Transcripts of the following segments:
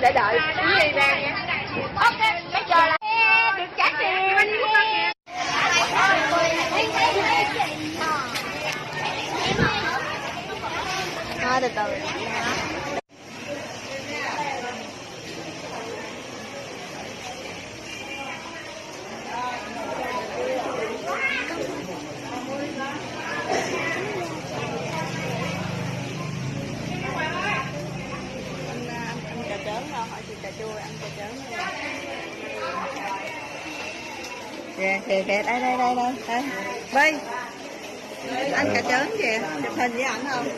để đợi đi ra nha. Ok, bây giờ là được trả tiền. Từ từ. Cà chớn đâu, hỏi chị cà chua ăn cà chớn đâu. Kìa, đây. Bi, ăn cà chớn kìa, chụp hình với ảnh không?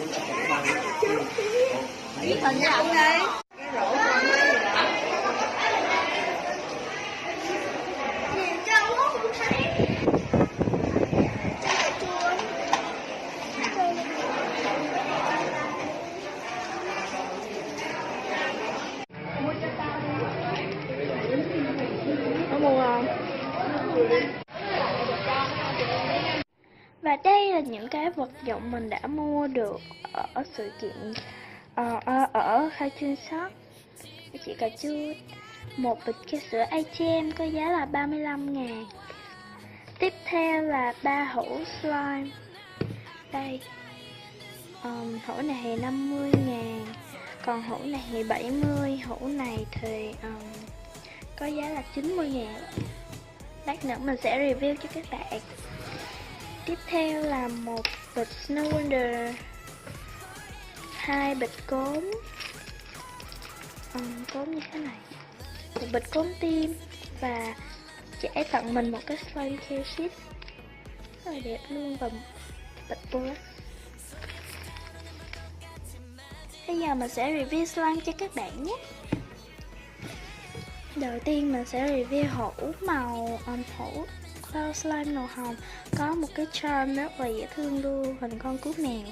Chụp hình với ảnh đi. Cái rổ con mấy gì đó. Có mua không? Và đây là những cái vật dụng mình đã mua được ở sự kiện ở khai trương shop. Chị cà chua, một bịch keo sữa ATM có giá là 35.000. Tiếp theo là 3 hũ slime. Đây, hũ này thì 50.000, còn hũ này thì 70, hũ này thì có giá là 90.000. Lát nữa mình sẽ review cho các bạn. Tiếp theo là một bịch Snow Wonder, 2 bịch cốm, cốm như thế này, một bịch cốm tim, và trẻ tặng mình một cái slime care sheet rất là đẹp luôn, và một bịch brush. Bây giờ mình sẽ review slime cho các bạn nhé. Đầu tiên mình sẽ review hũ màu hũ Cloud slime màu hồng, có một cái charm rất là dễ thương luôn, hình con cú mèo.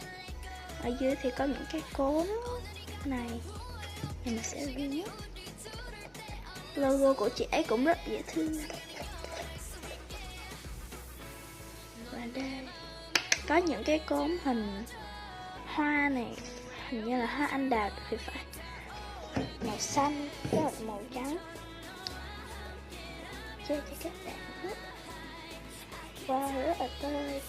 Ở dưới thì có những cái cốm này, thì mình sẽ review nhé. Logo của chị ấy cũng rất dễ thương. Và đây có những cái cốm hình hoa này, hình như là hoa anh đào thì phải, màu xanh với màu trắng. Chơi cho các bạn hết. Wow, rất là tươi.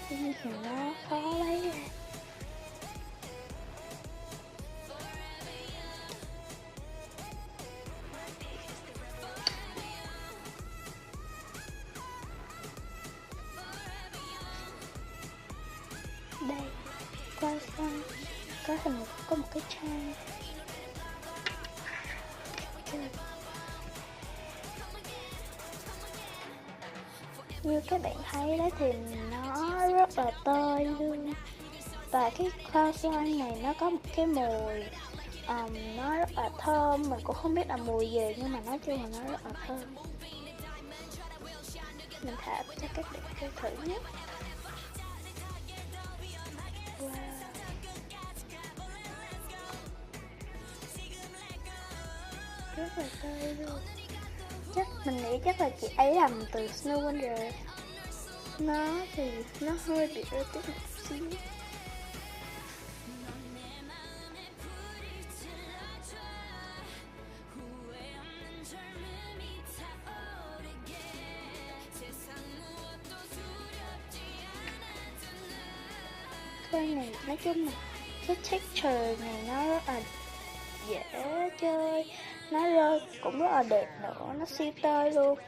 Tuy nhiên thì nó khó lấy ra. Đây, qua sang có một cái trang. Như các bạn thấy đấy thì nó rất là tơi luôn. Và cái cloud slime này nó có một cái mùi nó rất là thơm, mình cũng không biết là mùi gì nhưng mà nói chung là nó rất là thơm. Mình thả cho các bạn chơi thử nhé. Wow. Rất là tươi luôn. Mình nghĩ chắc là chị ấy làm từ Snow Wonder. Nó thì nó hơi bị rơi tích một xíu. Cái này nói chung là cái texture này nó rất là dễ chơi, nó rơi cũng rất là đẹp nữa, nó siêu tơi luôn.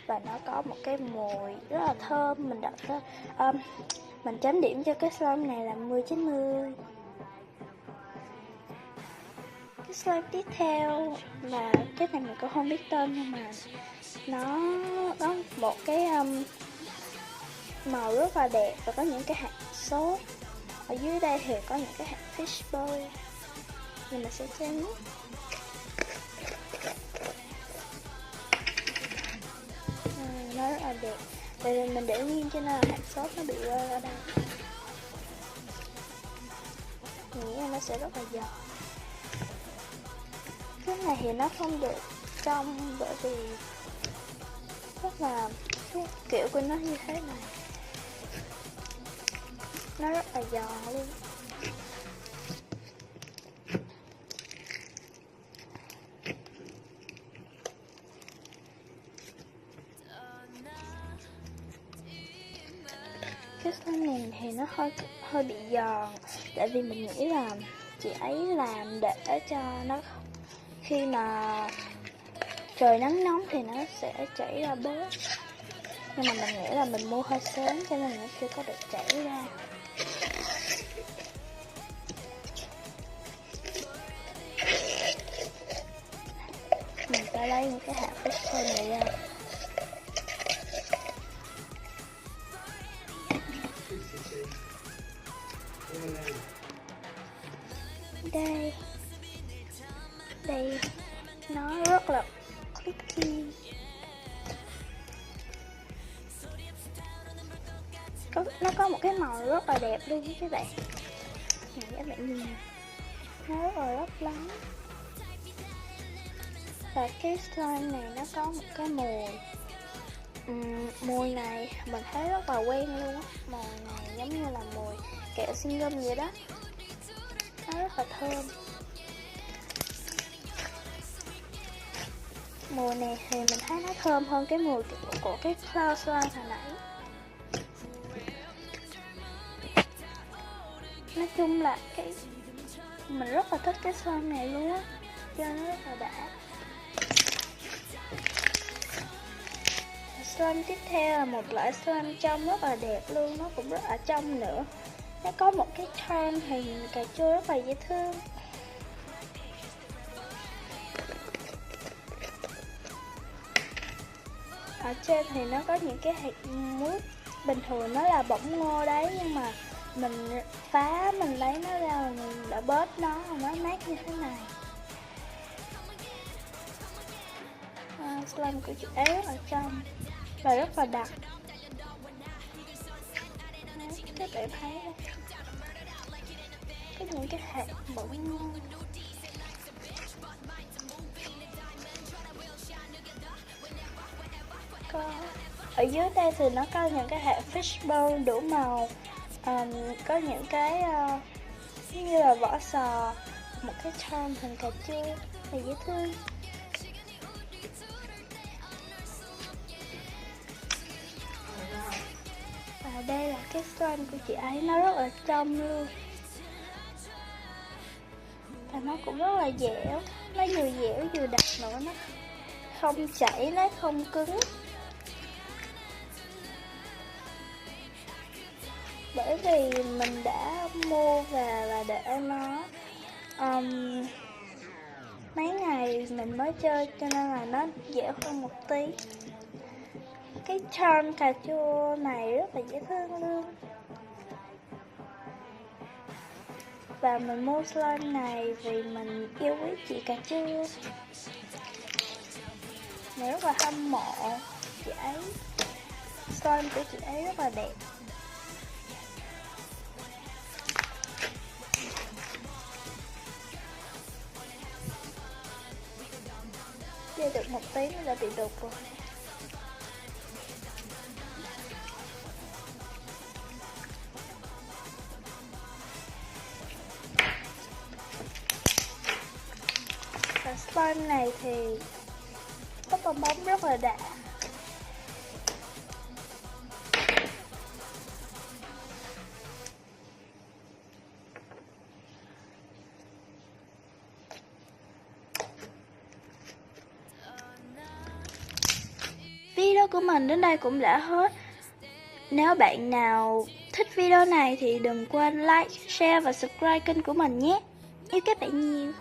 Và nó có một cái mùi rất là thơm. Mình đặt mình chấm điểm cho cái slime này là 10/10. Cái slime tiếp theo là cái này mình cũng không biết tên, nhưng mà nó có một cái màu rất là đẹp và có những cái hạt sốt. Ở dưới đây thì có những cái hạt fish bowl. Nhưng mà sẽ chén nó rất là đẹp. Tại vì mình để nguyên cho nên là hạt sốt nó bị rơi ở đây. Mình nghĩ là nó sẽ rất là giòn. Cái này thì nó không được trong, bởi vì rất là cái kiểu của nó như thế này, nó rất là giòn luôn. cái slime này thì nó hơi bị giòn, tại vì mình nghĩ là chị ấy làm để cho nó khi mà trời nắng nóng thì nó sẽ chảy ra bớt, nhưng mà mình nghĩ là mình mua hơi sớm cho nên nó chưa có được chảy ra. Mình phải lấy những cái hạt fish này ra. Đây nó rất là clicky, nó có một cái màu rất là đẹp luôn các bạn. Này các bạn nhìn nè, nó rất là lấp lánh. Và cái slime này nó có một cái mùi này mình thấy rất là quen luôn á. Mùi này giống như là mùi kẹo xin gum vậy đó, nó rất là thơm. Mùi này thì mình thấy nó thơm hơn cái mùi của cái cloud slime hồi nãy. Nói chung là mình rất là thích cái slime này luôn á, cho nó rất là đã. Slime tiếp theo là một loại slime trong rất là đẹp luôn, nó cũng rất là trong nữa. Nó có một cái charm hình cà chua rất là dễ thương. Ở trên thì nó có những cái hạt mousse, bình thường nó là bỏng ngô đấy, nhưng mà mình phá, mình lấy nó ra và mình đã bớt nó mát như thế này. Slime của chị ấy rất là trong và rất là đặc. Đấy, các bạn thấy đây, có những cái hạt bỏng ngô. Ở dưới đây thì nó có những cái hạt fishbone đủ màu, có những cái như là vỏ sò, một cái charm hình cà chua thì dễ thương. Và đây là cái slime của chị ấy, nó rất là trong luôn. Và nó cũng rất là dẻo, nó vừa dẻo vừa đặc nữa, nó không chảy, nó không cứng. Bởi vì mình đã mua về và để nó mấy ngày mình mới chơi, cho nên là nó dẻo hơn một tí. Cái charm cà chua này rất là dễ thương luôn. Và mình mua slime này vì mình yêu quý chị cà chua. Mình rất là hâm mộ chị ấy. Slime của chị ấy rất là đẹp. Chơi được một tí nó đã bị đục rồi. Và slime này thì tóc bong bóng rất là đã. Video của mình đến đây cũng đã hết. Nếu bạn nào thích video này thì đừng quên like, share và subscribe kênh của mình nhé. Yêu các bạn nhiều.